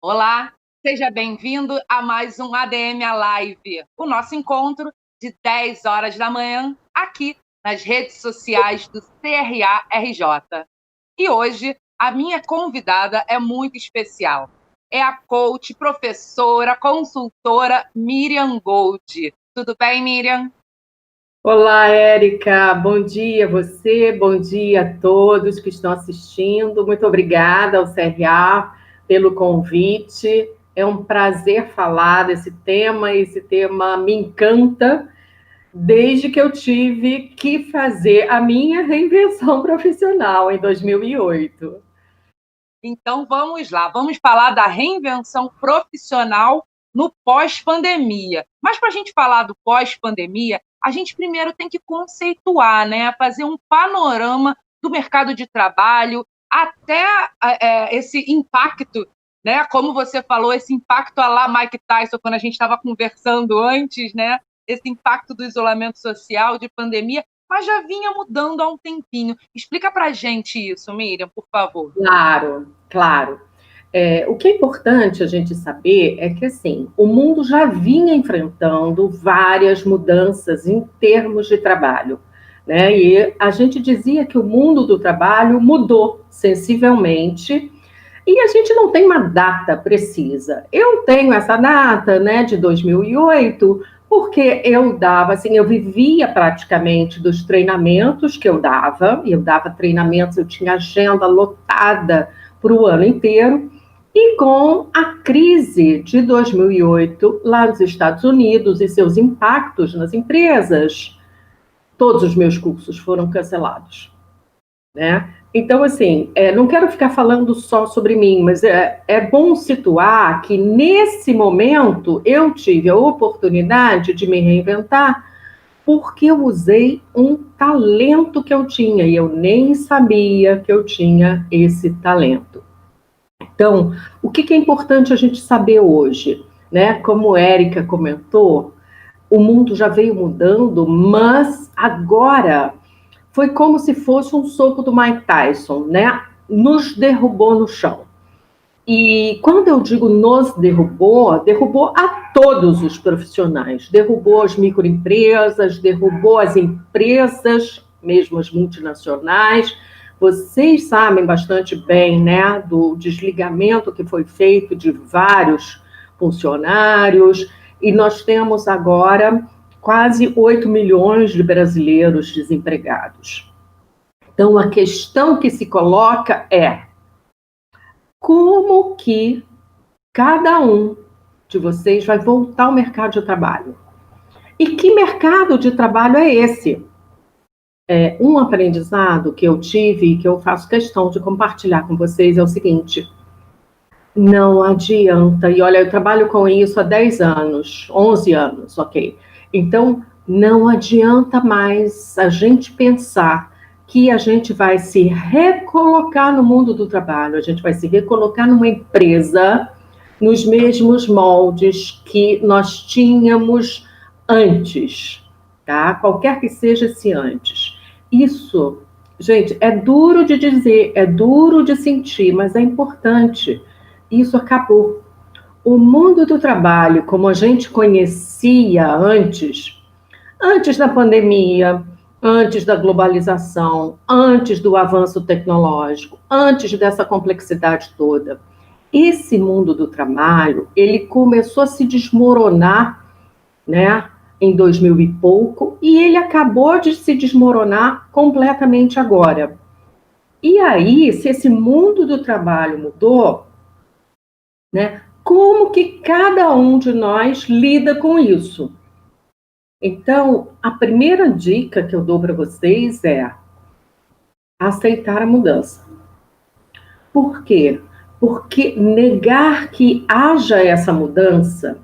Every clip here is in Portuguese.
Olá, seja bem-vindo a mais um ADM Live, o nosso encontro de 10 horas da manhã aqui nas redes sociais do CRA-RJ. E hoje a minha convidada é muito especial. É a coach, professora, consultora Miriam Gold. Tudo bem, Miriam? Olá, Érica. Bom dia a você, bom dia a todos que estão assistindo. Muito obrigada ao CRA pelo convite. É um prazer falar desse tema. Esse tema me encanta desde que eu tive que fazer a minha reinvenção profissional em 2008. Então vamos lá, vamos falar da reinvenção profissional no pós-pandemia. Mas para a gente falar do pós-pandemia, a gente primeiro tem que conceituar, né? Fazer um panorama do mercado de trabalho, até esse impacto, né? Como você falou, esse impacto à la Mike Tyson, quando a gente estava conversando antes, né? Esse impacto do isolamento social, de pandemia, mas já vinha mudando há um tempinho. Explica para a gente isso, Miriam, por favor. Claro, claro. O que é importante a gente saber é que, assim, o mundo já vinha enfrentando várias mudanças em termos de trabalho, né? E a gente dizia que o mundo do trabalho mudou sensivelmente e a gente não tem uma data precisa. Eu tenho essa data, né, de 2008, porque eu dava, assim, eu vivia praticamente dos treinamentos que eu dava treinamentos, eu tinha agenda lotada para o ano inteiro, e com a crise de 2008, lá nos Estados Unidos, e seus impactos nas empresas, todos os meus cursos foram cancelados, né? Então, assim, não quero ficar falando só sobre mim, mas é bom situar que, nesse momento, eu tive a oportunidade de me reinventar porque eu usei um talento que eu tinha, e eu nem sabia que eu tinha esse talento. Então, o que é importante a gente saber hoje, né? Como a Érica comentou, o mundo já veio mudando, mas agora foi como se fosse um soco do Mike Tyson, né? Nos derrubou no chão. E quando eu digo nos derrubou, derrubou a todos os profissionais, derrubou as microempresas, derrubou as empresas, mesmo as multinacionais. Vocês sabem bastante bem, né, do desligamento que foi feito de vários funcionários, e nós temos agora quase 8 milhões de brasileiros desempregados. Então, a questão que se coloca é: como que cada um de vocês vai voltar ao mercado de trabalho? E que mercado de trabalho é esse? Um aprendizado que eu tive e que eu faço questão de compartilhar com vocês é o seguinte: não adianta, e olha, eu trabalho com isso há 10 anos, 11 anos, ok? Então, não adianta mais a gente pensar que a gente vai se recolocar no mundo do trabalho, a gente vai se recolocar numa empresa nos mesmos moldes que nós tínhamos antes, tá? Qualquer que seja esse antes. Isso, gente, é duro de dizer, é duro de sentir, mas é importante. Isso acabou. O mundo do trabalho, como a gente conhecia antes da pandemia, antes da globalização, antes do avanço tecnológico, antes dessa complexidade toda, esse mundo do trabalho, ele começou a se desmoronar, né, em 2000 e pouco, e ele acabou de se desmoronar completamente agora. E aí, se esse mundo do trabalho mudou, né, como que cada um de nós lida com isso? Então, a primeira dica que eu dou para vocês é aceitar a mudança. Por quê? Porque negar que haja essa mudança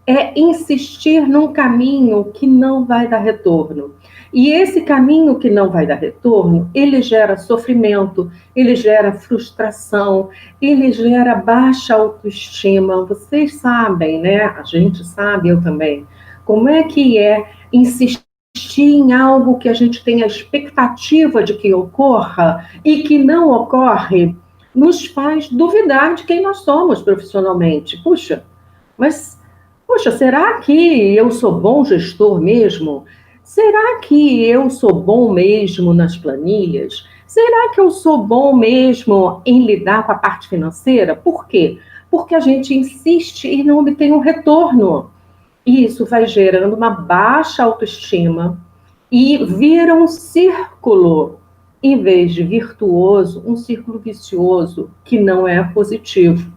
é insistir num caminho que não vai dar retorno. E esse caminho que não vai dar retorno, ele gera sofrimento, ele gera frustração, ele gera baixa autoestima. Vocês sabem, né? A gente sabe, eu também. Como é que é insistir em algo que a gente tem a expectativa de que ocorra e que não ocorre? nos faz duvidar de quem nós somos profissionalmente. Puxa, será que eu sou bom gestor mesmo? Será que eu sou bom mesmo nas planilhas? Será que eu sou bom mesmo em lidar com a parte financeira? Por quê? Porque a gente insiste e não obtém um retorno. E isso vai gerando uma baixa autoestima e vira um círculo, em vez de virtuoso, um círculo vicioso, que não é positivo.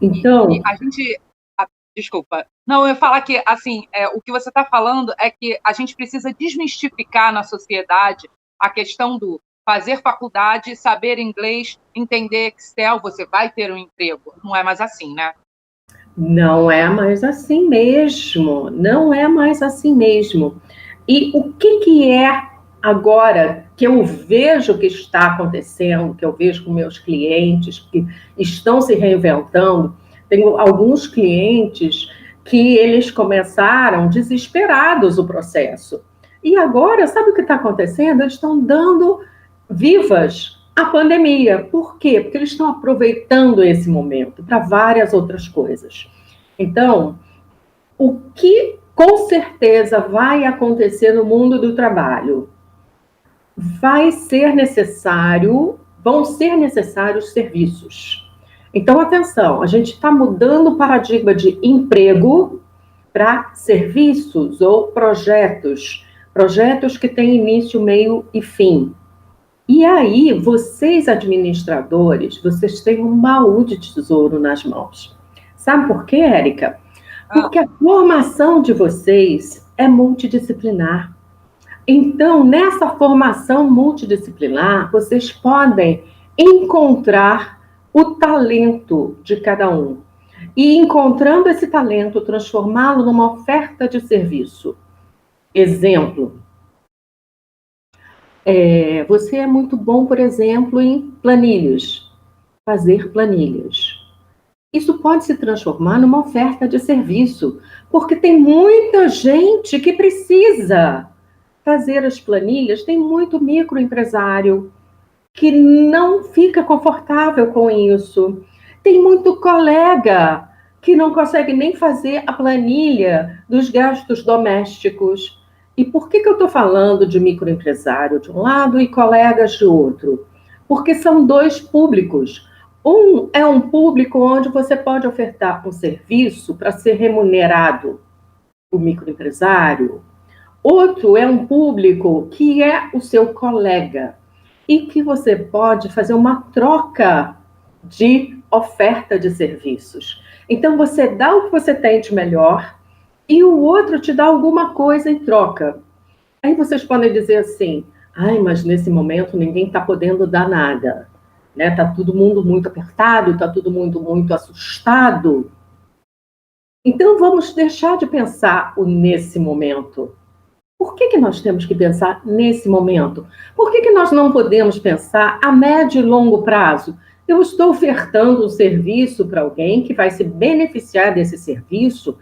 E Então, a gente. Desculpa. Não, eu ia falar que, assim, o que você está falando é que a gente precisa desmistificar na sociedade a questão do fazer faculdade, saber inglês, entender Excel, você vai ter um emprego. Não é mais assim, né? não é mais assim mesmo, não é mais assim mesmo. E o que é agora que eu vejo que está acontecendo, que eu vejo com meus clientes que estão se reinventando? Tenho alguns clientes que eles começaram desesperados o processo. E agora, sabe o que está acontecendo? Eles estão dando vivas à pandemia. Por quê? Porque eles estão aproveitando esse momento para várias outras coisas. Então, o que com certeza vai acontecer no mundo do trabalho? Vão ser necessários serviços. Então, atenção, a gente está mudando o paradigma de emprego para serviços ou projetos que têm início, meio e fim. E aí, vocês administradores, vocês têm um baú de tesouro nas mãos. Sabe por quê, Érica? Ah, Porque a formação de vocês é multidisciplinar. Então, nessa formação multidisciplinar, vocês podem encontrar o talento de cada um. E encontrando esse talento, transformá-lo numa oferta de serviço. Exemplo, você é muito bom, por exemplo, em planilhas, fazer planilhas. Isso pode se transformar numa oferta de serviço, porque tem muita gente que precisa fazer as planilhas, tem muito microempresário que não fica confortável com isso. Tem muito colega que não consegue nem fazer a planilha dos gastos domésticos. E por que eu estou falando de microempresário de um lado e colegas de outro? Porque são dois públicos. Um é um público onde você pode ofertar um serviço para ser remunerado, o microempresário. Outro é um público que é o seu colega e que você pode fazer uma troca de oferta de serviços. Então, você dá o que você tem de melhor e o outro te dá alguma coisa em troca. Aí vocês podem dizer assim, ai, mas nesse momento ninguém está podendo dar nada. Né? Tá todo mundo muito apertado, tá todo mundo muito assustado. Então, vamos deixar de pensar o nesse momento. Por que nós temos que pensar nesse momento? Por que nós não podemos pensar a médio e longo prazo? Eu estou ofertando um serviço para alguém que vai se beneficiar desse serviço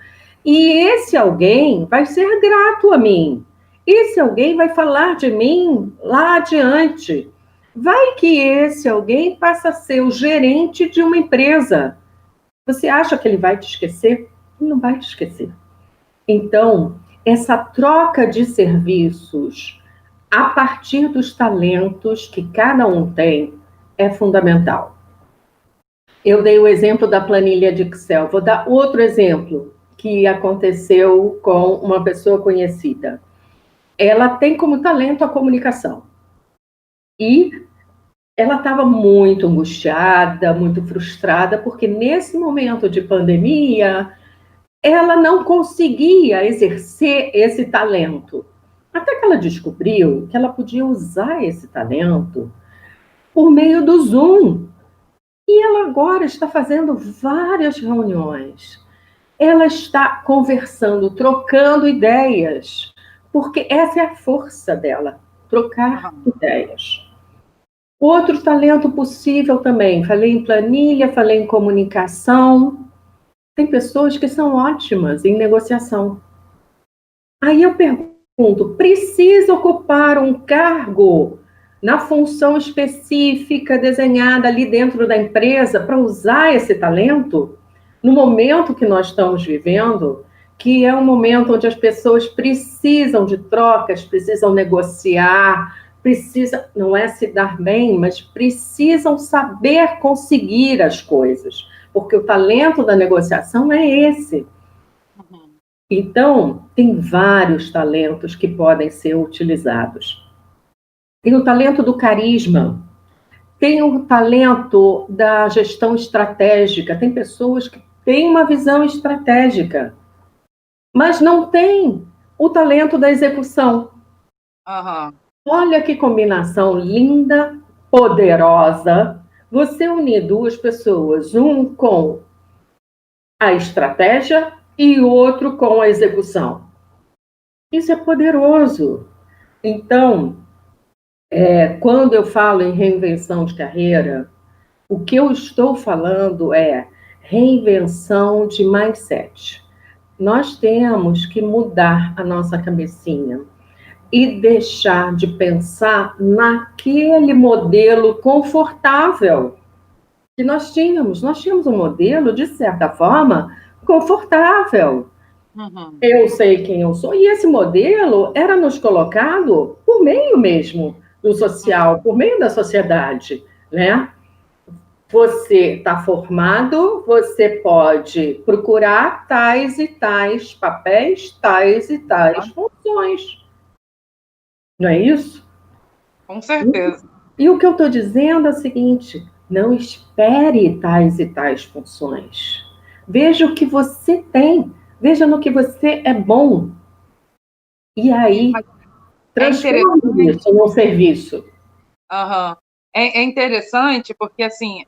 e esse alguém vai ser grato a mim. Esse alguém vai falar de mim lá adiante. Vai que esse alguém passa a ser o gerente de uma empresa. Você acha que ele vai te esquecer? Ele não vai te esquecer. Então, essa troca de serviços a partir dos talentos que cada um tem é fundamental. Eu dei o exemplo da planilha de Excel, vou dar outro exemplo que aconteceu com uma pessoa conhecida. Ela tem como talento a comunicação. E ela estava muito angustiada, muito frustrada, porque nesse momento de pandemia, ela não conseguia exercer esse talento. Até que ela descobriu que ela podia usar esse talento por meio do Zoom. E ela agora está fazendo várias reuniões. Ela está conversando, trocando ideias, porque essa é a força dela, trocar ideias. Outro talento possível também, falei em planilha, falei em comunicação. Tem pessoas que são ótimas em negociação. Aí eu pergunto, precisa ocupar um cargo na função específica desenhada ali dentro da empresa para usar esse talento no momento que nós estamos vivendo, que é um momento onde as pessoas precisam de trocas, precisam negociar, precisam, não é se dar bem, mas precisam saber conseguir as coisas, porque o talento da negociação é esse. Então, tem vários talentos que podem ser utilizados. Tem o talento do carisma, tem o talento da gestão estratégica. Tem pessoas que têm uma visão estratégica, mas não têm o talento da execução. Uhum. Olha que combinação linda, poderosa. Você unir duas pessoas, um com a estratégia e o outro com a execução. Isso é poderoso. Então, quando eu falo em reinvenção de carreira, o que eu estou falando é reinvenção de mindset. Nós temos que mudar a nossa cabecinha e deixar de pensar naquele modelo confortável que nós tínhamos. Nós tínhamos um modelo, de certa forma, confortável. Uhum. Eu sei quem eu sou, e esse modelo era nos colocado por meio mesmo do social, por meio da sociedade, né? Você está formado, você pode procurar tais e tais papéis, tais e tais funções. Não é isso? Com certeza. E o que eu estou dizendo é o seguinte: não espere tais e tais funções. Veja o que você tem, veja no que você é bom. E aí, transforme isso num serviço. Uhum. É interessante porque, assim,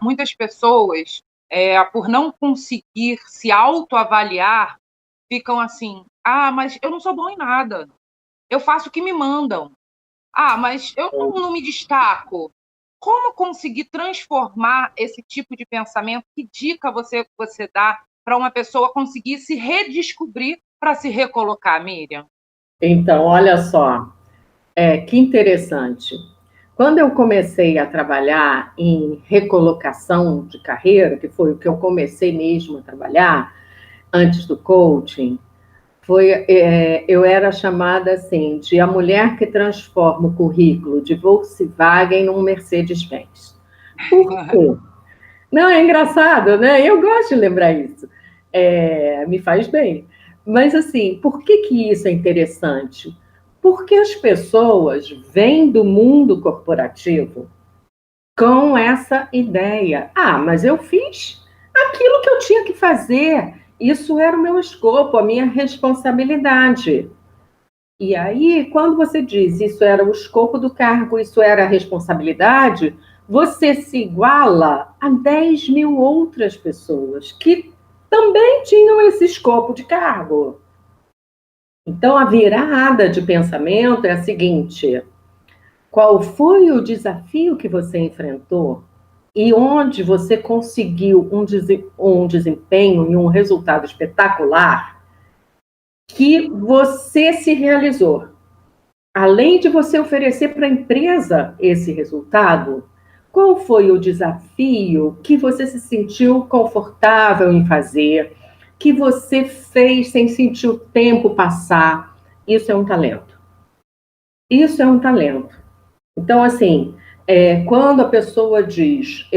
muitas pessoas, por não conseguir se autoavaliar, ficam assim, mas eu não sou bom em nada, eu faço o que me mandam. Mas eu não me destaco. Como conseguir transformar esse tipo de pensamento? Que dica você dá para uma pessoa conseguir se redescobrir para se recolocar, Miriam? Então, olha só, que interessante. Quando eu comecei a trabalhar em recolocação de carreira, que foi o que eu comecei mesmo a trabalhar antes do coaching, eu era chamada assim de a mulher que transforma o currículo de Volkswagen num Mercedes-Benz. Por quê? Não, é engraçado, né? Eu gosto de lembrar isso. Me faz bem. Mas, assim, por que isso é interessante? Porque as pessoas vêm do mundo corporativo com essa ideia. Mas eu fiz aquilo que eu tinha que fazer. Isso era o meu escopo, a minha responsabilidade. E aí, quando você diz isso era o escopo do cargo, isso era a responsabilidade, você se iguala a 10 mil outras pessoas que também tinham esse escopo de cargo. Então, a virada de pensamento é a seguinte: qual foi o desafio que você enfrentou e onde você conseguiu um desempenho e um resultado espetacular que você se realizou? Além de você oferecer para a empresa esse resultado, qual foi o desafio que você se sentiu confortável em fazer, que você fez sem sentir o tempo passar? Isso é um talento. Isso é um talento. Então, assim, quando a pessoa diz,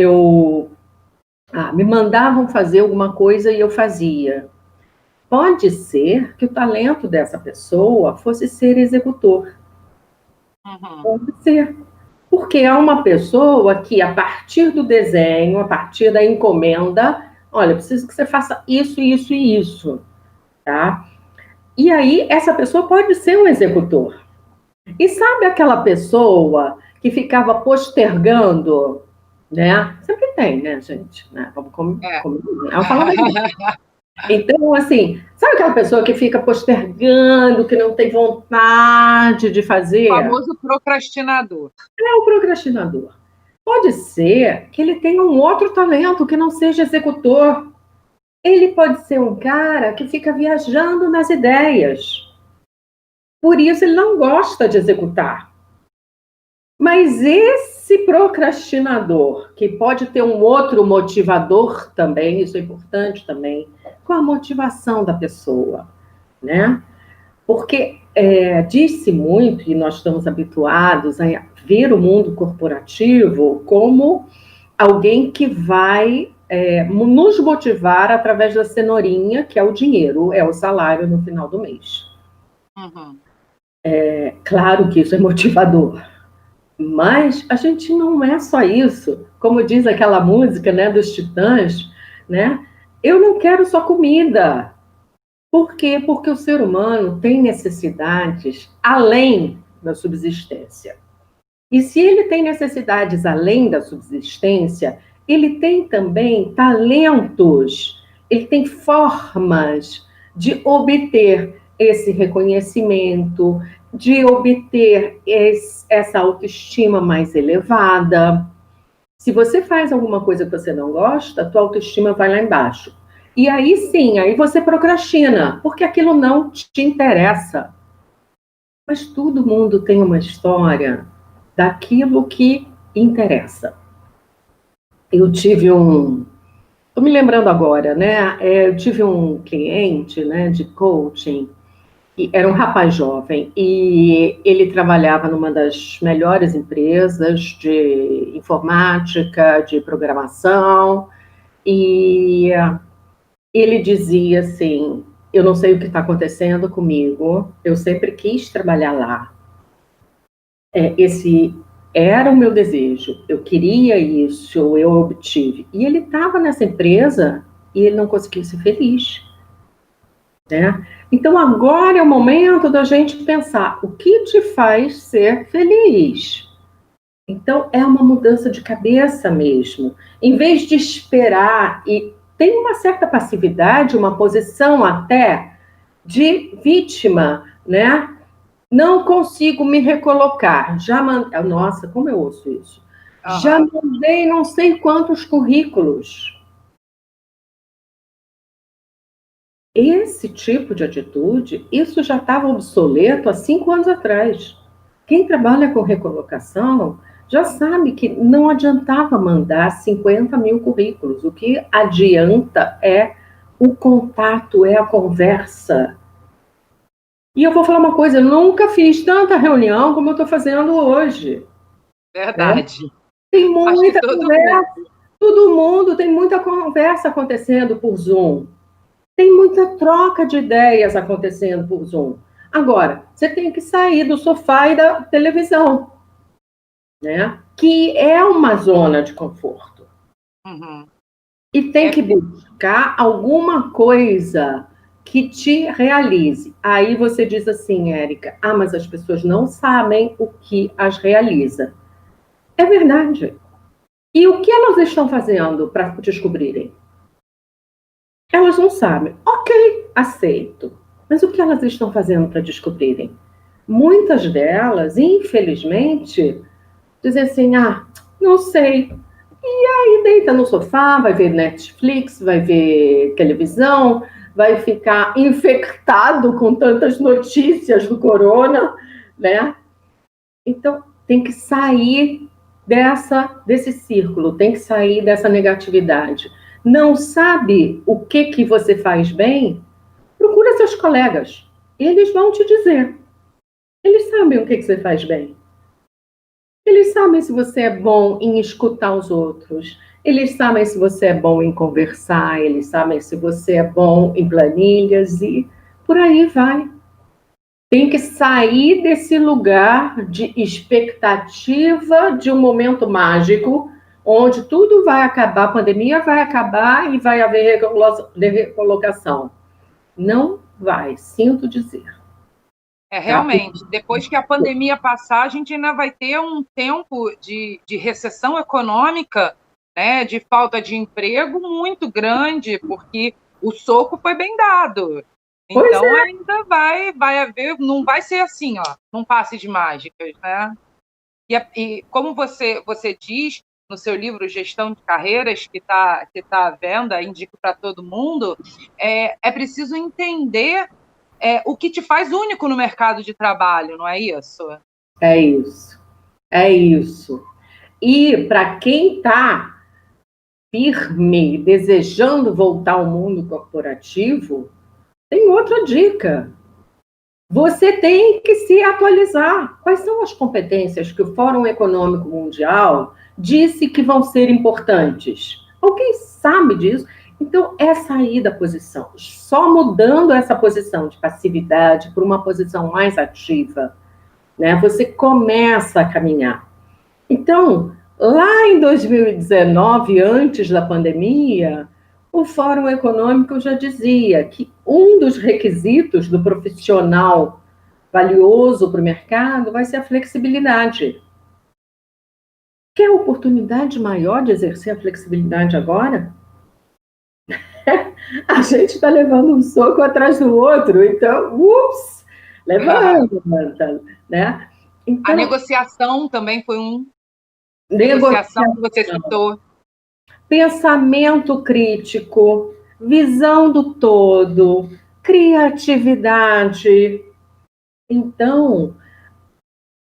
me mandavam fazer alguma coisa e eu fazia. Pode ser que o talento dessa pessoa fosse ser executor. Uhum. Pode ser. Porque é uma pessoa que, a partir do desenho, a partir da encomenda, olha, preciso que você faça isso, isso e isso, tá? E aí, essa pessoa pode ser um executor. E sabe aquela pessoa que ficava postergando, né? Sempre tem, né, gente? Né? Vamos eu falo Então, assim, sabe aquela pessoa que fica postergando, que não tem vontade de O fazer? famoso procrastinador. É o procrastinador. Pode ser que ele tenha um outro talento que não seja executor. Ele pode ser um cara que fica viajando nas ideias. Por isso ele não gosta de executar. Mas esse procrastinador, que pode ter um outro motivador também, isso é importante também, qual a motivação da pessoa, né? Porque diz-se muito, e nós estamos habituados a ver o mundo corporativo como alguém que vai nos motivar através da cenourinha, que é o dinheiro, é o salário no final do mês. Uhum. Claro que isso é motivador, mas a gente não é só isso. Como diz aquela música, né, dos Titãs, né? Eu não quero só comida. Por quê? Porque o ser humano tem necessidades além da subsistência. E se ele tem necessidades além da subsistência, ele tem também talentos, ele tem formas de obter esse reconhecimento, de obter essa autoestima mais elevada. Se você faz alguma coisa que você não gosta, a tua autoestima vai lá embaixo. E aí sim, aí você procrastina, porque aquilo não te interessa. Mas todo mundo tem uma história daquilo que interessa. Estou me lembrando agora, né? Eu tive um cliente, né, de coaching, que era um rapaz jovem, e ele trabalhava numa das melhores empresas de informática, de programação, e ele dizia assim: eu não sei o que está acontecendo comigo, eu sempre quis trabalhar lá. Esse era o meu desejo, eu queria isso, eu obtive. E ele estava nessa empresa e ele não conseguiu ser feliz, né? Então agora é o momento da gente pensar o que te faz ser feliz. Então é uma mudança de cabeça mesmo. Em vez de esperar, e tem uma certa passividade, uma posição até de vítima, né? Não consigo me recolocar. Nossa, como eu ouço isso. Já mandei não sei quantos currículos. Esse tipo de atitude, isso já estava obsoleto há 5 anos atrás. Quem trabalha com recolocação já sabe que não adiantava mandar 50 mil currículos. O que adianta é o contato, é a conversa. E eu vou falar uma coisa, eu nunca fiz tanta reunião como eu estou fazendo hoje. Verdade. Tem muita conversa, todo mundo tem muita conversa acontecendo por Zoom. Tem muita troca de ideias acontecendo por Zoom. Agora, você tem que sair do sofá e da televisão, né? Que é uma zona de conforto. Uhum. E tem que buscar alguma coisa que te realize. Aí você diz assim, Érica, mas as pessoas não sabem o que as realiza. É verdade. E o que elas estão fazendo para descobrirem? Elas não sabem. Ok, aceito. Mas o que elas estão fazendo para descobrirem? Muitas delas, infelizmente, dizem assim, não sei. E aí deita no sofá, vai ver Netflix, vai ver televisão, vai ficar infectado com tantas notícias do corona, né? Então, tem que sair desse círculo, tem que sair dessa negatividade. Não sabe o que você faz bem? Procura seus colegas. Eles vão te dizer. Eles sabem o que você faz bem. Eles sabem se você é bom em escutar os outros. Eles sabem se você é bom em conversar. Eles sabem se você é bom em planilhas e por aí vai. Tem que sair desse lugar de expectativa de um momento mágico, onde tudo vai acabar, a pandemia vai acabar e vai haver recolocação. Não vai, sinto dizer. Realmente, depois que a pandemia passar, a gente ainda vai ter um tempo de recessão econômica, né, de falta de emprego muito grande, porque o soco foi bem dado. Então, ainda vai haver, não vai ser assim, num passe de mágicas, né? E como você diz no seu livro Gestão de Carreiras, que tá à venda, indico para todo mundo, é preciso entender o que te faz único no mercado de trabalho, não é isso? É isso. É isso. E para quem está firme, desejando voltar ao mundo corporativo, tem outra dica. Você tem que se atualizar. Quais são as competências que o Fórum Econômico Mundial disse que vão ser importantes? Alguém sabe disso? Então, é sair da posição. Só mudando essa posição de passividade para uma posição mais ativa, né, você começa a caminhar. Então, lá em 2019, antes da pandemia, o Fórum Econômico já dizia que um dos requisitos do profissional valioso para o mercado vai ser a flexibilidade. Quer oportunidade maior de exercer a flexibilidade agora? A gente está levando um soco atrás do outro, então, levanta, né? A Então, negociação também foi um... negociação, que você citou. pensamento crítico, visão do todo, criatividade. Então,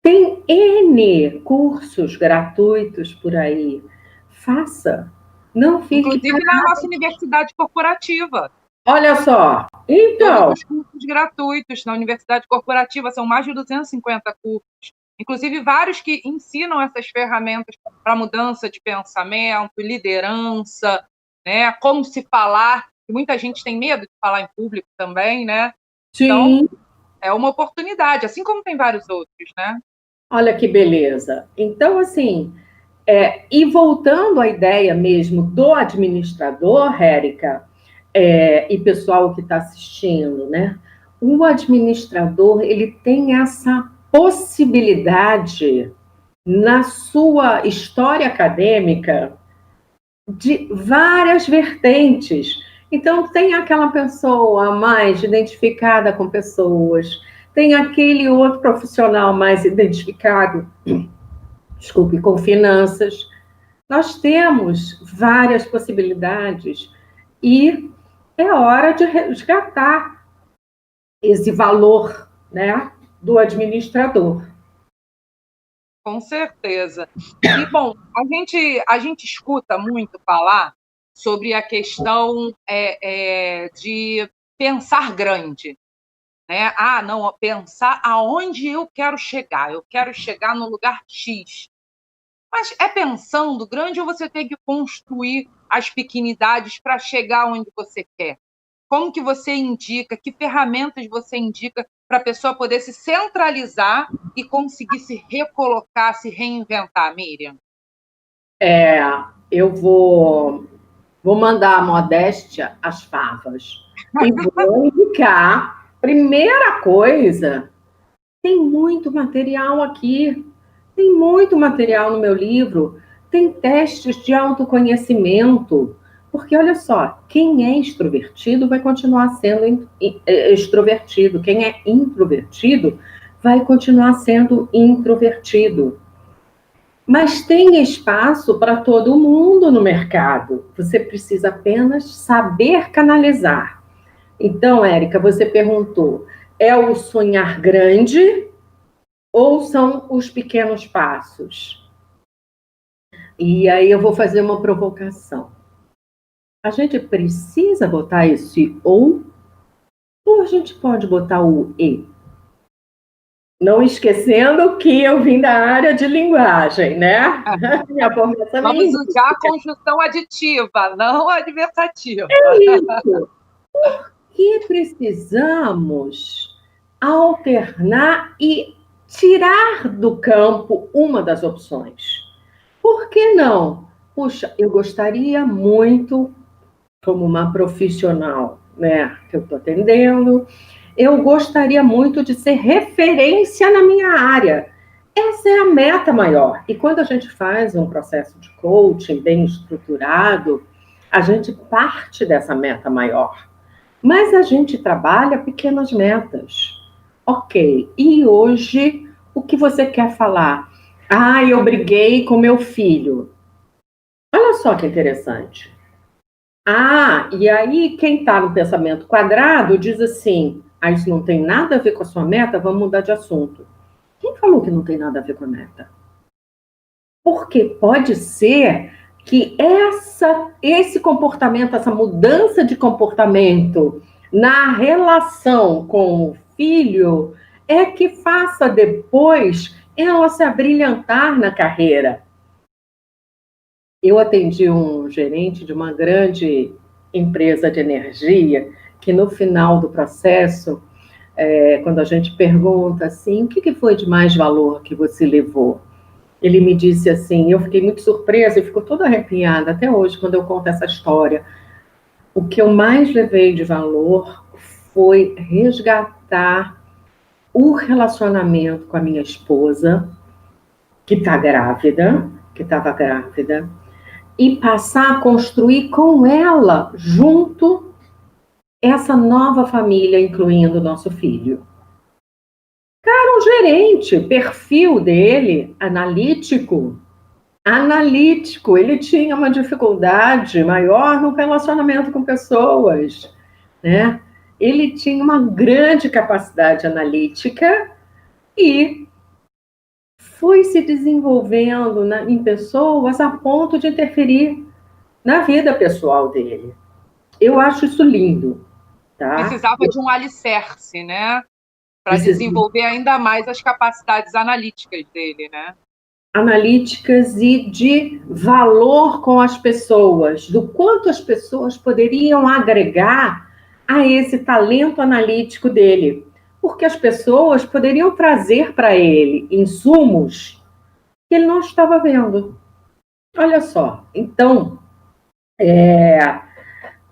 tem N cursos gratuitos por aí. Faça. Não fique Inclusive na nossa universidade corporativa. Olha só. Então, todos os cursos gratuitos na universidade corporativa, são mais de 250 cursos. Inclusive vários que ensinam essas ferramentas para mudança de pensamento, liderança, né? Como se falar. Muita gente tem medo de falar em público também, né? sim. Então, é uma oportunidade, assim como tem vários outros, né? Olha que beleza. Então, assim, e voltando à ideia mesmo do administrador, Érica, e pessoal que está assistindo, né? O administrador, ele tem essa possibilidade na sua história acadêmica de várias vertentes. Então, tem aquela pessoa mais identificada com pessoas, tem aquele outro profissional mais identificado, desculpe, com finanças. Nós temos várias possibilidades e é hora de resgatar esse valor, né, do administrador. Com certeza. E, bom, a gente escuta muito falar sobre a questão de pensar grande. Né? Ah, não, pensar aonde eu quero chegar no lugar X. Mas é pensando grande ou você tem que construir as pequenidades para chegar onde você quer? Como que você indica, que ferramentas você indica para a pessoa poder se centralizar e conseguir se recolocar, se reinventar, Miriam? Eu vou mandar a modéstia às favas e vou indicar, primeira coisa, tem muito material aqui, tem muito material no meu livro, tem testes de autoconhecimento, porque olha só, quem é extrovertido vai continuar sendo extrovertido, quem é introvertido vai continuar sendo introvertido. Mas tem espaço para todo mundo no mercado. Você precisa apenas saber canalizar. Então, Érica, você perguntou: é o sonhar grande ou são os pequenos passos? E aí eu vou fazer uma provocação. A gente precisa botar esse ou a gente pode botar o e? Não esquecendo que eu vim da área de linguagem, né? Minha formação Vamos usar a conjunção aditiva, não adversativa. É isso. Porque precisamos alternar e tirar do campo uma das opções. Por que não? Puxa, eu gostaria muito, como uma profissional, né, que eu estou atendendo, eu gostaria muito de ser referência na minha área. Essa é a meta maior. E quando a gente faz um processo de coaching bem estruturado, a gente parte dessa meta maior. Mas a gente trabalha pequenas metas. Ok, e hoje o que você quer falar? Ah, eu briguei com meu filho. Olha só que interessante. Ah, e aí quem está no pensamento quadrado diz assim: ah, isso não tem nada a ver com a sua meta, vamos mudar de assunto. Quem falou que não tem nada a ver com a meta? Porque pode ser que esse comportamento, essa mudança de comportamento na relação com o filho é que faça depois ela se abrilhantar na carreira. Eu atendi um gerente de uma grande empresa de energia que no final do processo, quando a gente pergunta assim, o que foi de mais valor que você levou? Ele me disse assim, eu fiquei muito surpresa e fico toda arrepiada até hoje quando eu conto essa história. O que eu mais levei de valor foi resgatar o relacionamento com a minha esposa, que estava grávida, e passar a construir com ela, junto, essa nova família, incluindo o nosso filho. Cara, um gerente, perfil dele, analítico, ele tinha uma dificuldade maior no relacionamento com pessoas, né? Ele tinha uma grande capacidade analítica e foi se desenvolvendo em pessoas a ponto de interferir na vida pessoal dele. Eu acho isso lindo, tá? Precisava de um alicerce, né? Para Preciso desenvolver ainda mais as capacidades analíticas dele, né? analíticas e de valor com as pessoas, do quanto as pessoas poderiam agregar a esse talento analítico dele, porque as pessoas poderiam trazer para ele insumos que ele não estava vendo. Olha só, então,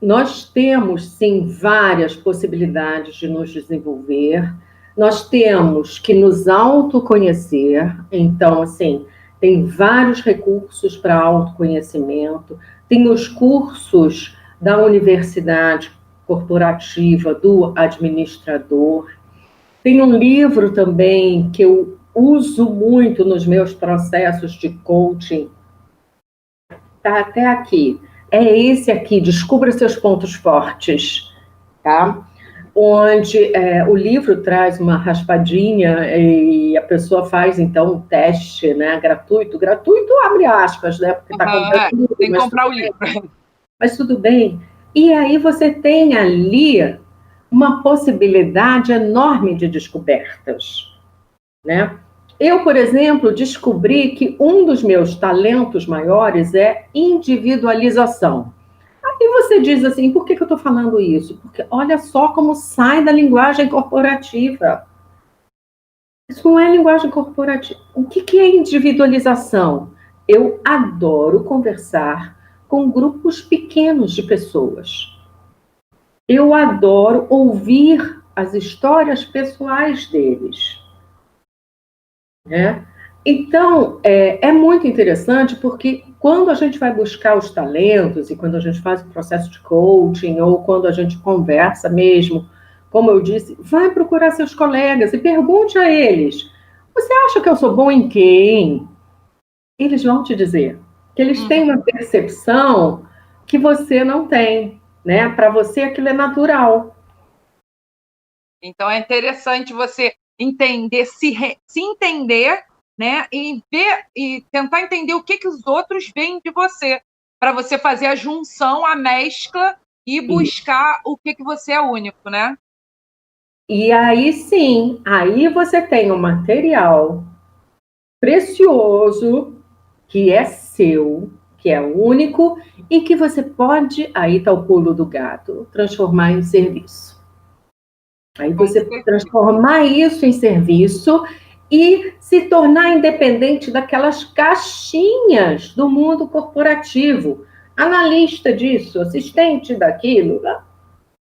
nós temos, sim, várias possibilidades de nos desenvolver, nós temos que nos autoconhecer, então, assim, tem vários recursos para autoconhecimento, tem os cursos da universidade corporativa, do administrador, tem um livro também que eu uso muito nos meus processos de coaching, tá até aqui. É esse aqui, Descubra Seus Pontos Fortes, tá? Onde o livro traz uma raspadinha e a pessoa faz, então, um teste, né? Gratuito, abre aspas, né? Porque está contando tudo, tem que comprar o livro. Mas tudo bem. E aí você tem ali uma possibilidade enorme de descobertas, né? Eu, por exemplo, descobri que um dos meus talentos maiores é individualização. Aí você diz assim, por que eu estou falando isso? Porque olha só como sai da linguagem corporativa. Isso não é linguagem corporativa. O que é individualização? Eu adoro conversar com grupos pequenos de pessoas. Eu adoro ouvir as histórias pessoais deles, né? Então, é muito interessante porque quando a gente vai buscar os talentos e quando a gente faz o processo de coaching ou quando a gente conversa mesmo, como eu disse, vai procurar seus colegas e pergunte a eles, você acha que eu sou bom em quem? Eles vão te dizer que eles têm uma percepção que você não tem, né? Para você aquilo é natural. Então é interessante você entender, se entender, né? E ver e tentar entender o que os outros veem de você, para você fazer a junção, a mescla e buscar o que você é único, né? E aí sim, aí você tem um material precioso que é seu, que é único e que você pode, aí está o pulo do gato, transformar em serviço. Aí você pode transformar isso em serviço e se tornar independente daquelas caixinhas do mundo corporativo. Analista disso, assistente daquilo.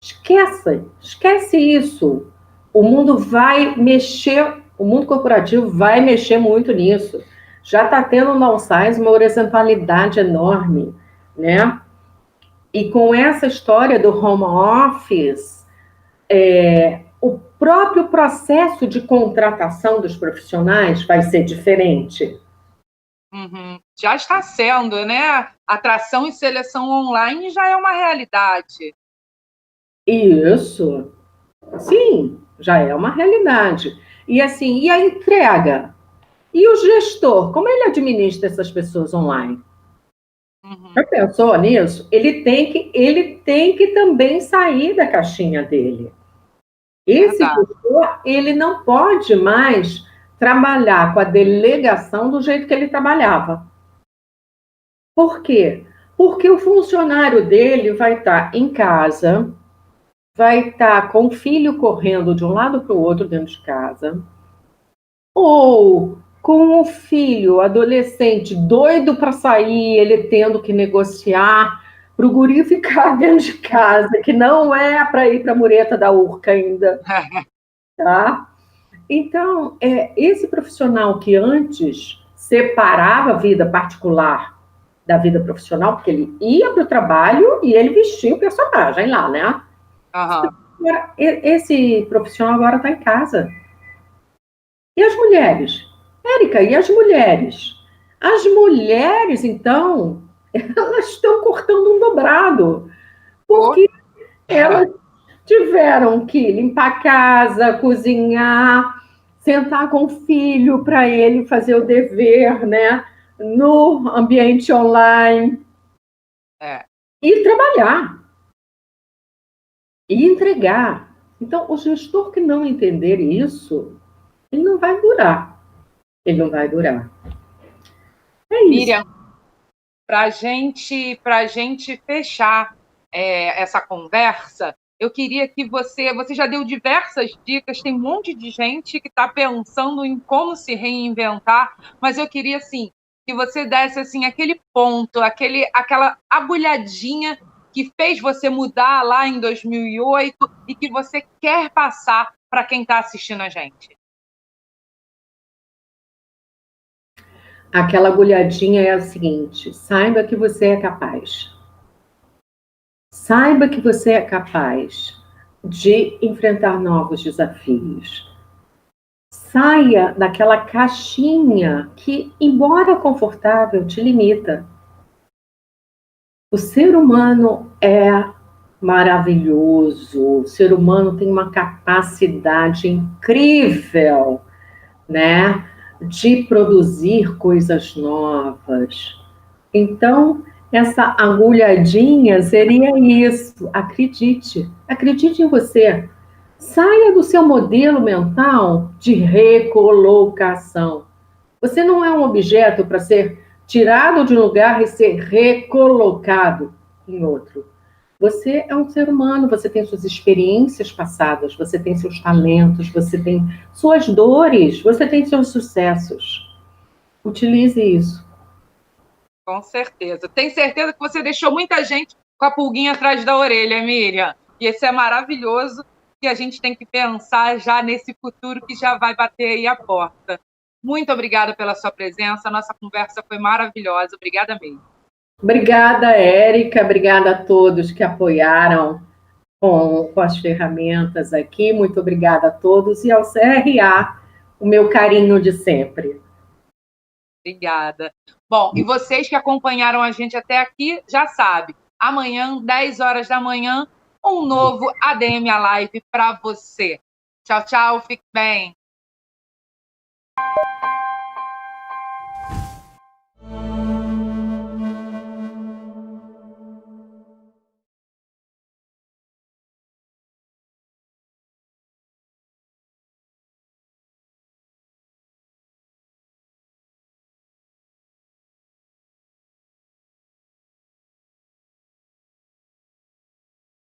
Esquece isso. O mundo vai mexer, o mundo corporativo vai mexer muito nisso. Já está tendo no downsize uma horizontalidade enorme, né? E com essa história do home office, o próprio processo de contratação dos profissionais vai ser diferente. Já está sendo, né? Atração e seleção online já é uma realidade. Isso, sim, já é uma realidade. E assim, e a entrega? E o gestor, como ele administra essas pessoas online? Já pensou nisso? Ele tem que também sair da caixinha dele. Esse gestor, ele não pode mais trabalhar com a delegação do jeito que ele trabalhava. Por quê? Porque o funcionário dele vai estar em casa, vai estar com o filho correndo de um lado para o outro dentro de casa, ou com o filho adolescente doido para sair, ele tendo que negociar para o guri ficar dentro de casa, que não é para ir para a mureta da Urca ainda, tá? Então, esse profissional que antes separava a vida particular da vida profissional, porque ele ia para o trabalho e ele vestia o personagem lá, né? Esse profissional agora está em casa. E as mulheres? Érica, e as mulheres? As mulheres, então, elas estão cortando um dobrado, porque elas tiveram que limpar a casa, cozinhar, sentar com o filho para ele fazer o dever, né? No ambiente online. E trabalhar. E entregar. Então, o gestor que não entender isso, ele não vai durar. Ele não vai durar. É isso. Miriam, para a gente fechar essa conversa, eu queria que você já deu diversas dicas, tem um monte de gente que está pensando em como se reinventar, mas eu queria, assim, que você desse assim, aquele ponto, aquela agulhadinha que fez você mudar lá em 2008 e que você quer passar para quem está assistindo a gente. Aquela agulhadinha é a seguinte: saiba que você é capaz. Saiba que você é capaz de enfrentar novos desafios. Saia daquela caixinha que, embora confortável, te limita. O ser humano é maravilhoso, o ser humano tem uma capacidade incrível, né, de produzir coisas novas. Então, essa agulhadinha seria isso. Acredite, acredite em você. Saia do seu modelo mental de recolocação. Você não é um objeto para ser tirado de um lugar e ser recolocado em outro. Você é um ser humano, você tem suas experiências passadas, você tem seus talentos, você tem suas dores, você tem seus sucessos. Utilize isso. Com certeza. Tenho certeza que você deixou muita gente com a pulguinha atrás da orelha, Miriam. E isso é maravilhoso, que a gente tem que pensar já nesse futuro que já vai bater aí a porta. Muito obrigada pela sua presença, a nossa conversa foi maravilhosa. Obrigada mesmo. Obrigada, Érica, obrigada a todos que apoiaram com as ferramentas aqui, muito obrigada a todos, e ao CRA, o meu carinho de sempre. Obrigada. Bom, e vocês que acompanharam a gente até aqui, já sabem, amanhã, 10 horas da manhã, um novo ADM Live para você. Tchau, tchau, fique bem.